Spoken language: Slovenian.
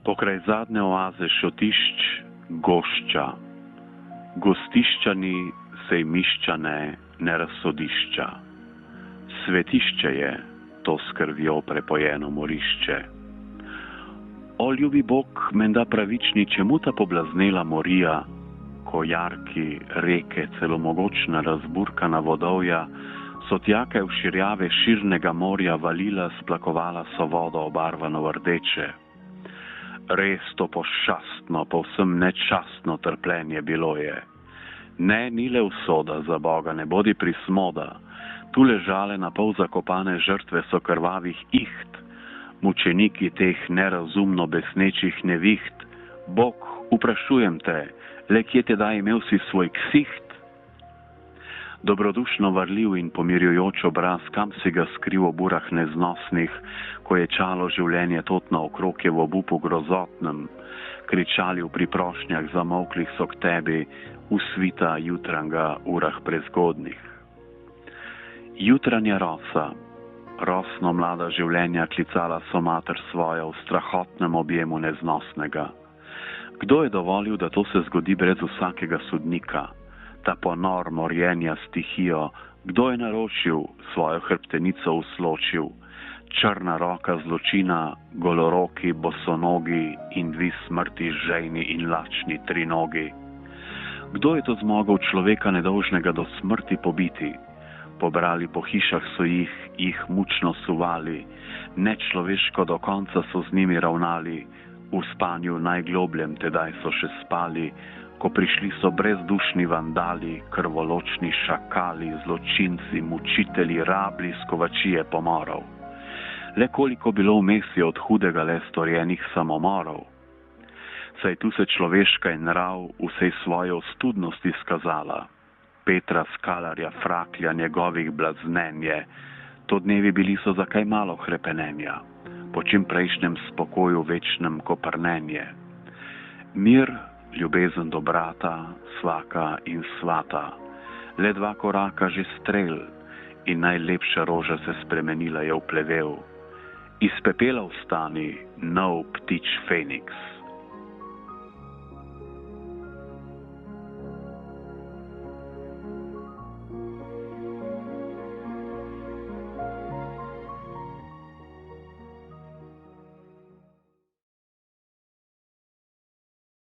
Pokraj zadnje oaze šotišč gošča, gostiščani sejmiščane nerazsodišča. Svetišče je to s krvjo prepojeno morišče. O ljubi Bog, menda pravični, čemu ta poblaznela morija, ko jarki, reke, celomogočna razburkana vodovja, so tjake v širjave širnega morja valila, splakovala so vodo obarvano v rdeče. Res to pošastno, povsem nečastno trpljenje bilo je. Ne, ni le usoda za Boga, ne bodi prismoda. Tu ležale na pol zakopane žrtve so krvavih iht, mučeniki teh nerazumno besnečih neviht. Bog, vprašujem te, le kje tedaj imel si svoj ksiht? Dobrodušno varljiv in pomirjujoč obraz, kam si ga skril v burah neznosnih, ko je čalo življenje totno okrog je v obupu grozotnem, kričali v priprošnjah zamolklih so k tebi, usvita jutranga urah prezgodnih. Jutranja rosa, rosno mlada življenja klicala so mater svojo v strahotnem objemu neznosnega. Kdo je dovolil, da to se zgodi brez vsakega sodnika? Ta ponor morjenja stihijo, kdo je naročil, svojo hrbtenico usločil, črna roka zločina, goloroki, bosonogi in dvi smrti žejni in lačni trinogi. Kdo je to zmogel človeka nedolžnega do smrti pobiti? Pobrali po hišah so jih mučno suvali, nečloveško do konca so z njimi ravnali, v spanju najglobljem tedaj so še spali, ko prišli so brezdušni vandali, krvoločni šakali, zločinci, mučitelji, rabli, skovačije pomorov. Le koliko bilo vmes je od hudega le storjenih samomorov. Saj tu se človeška in nrav vsej svoje ostudnosti skazala. Petra Skalarja, Fraklja, njegovih blaznenje, to dnevi bili so za kaj malo hrepenenja, po čim prejšnjem spokoju večnem koprnenje. Mir, ljubezen do brata, svaka in svata, le 2 koraka že strel in najlepša roža se spremenila je v plevel. Iz pepela vstani, nov ptič Feniks.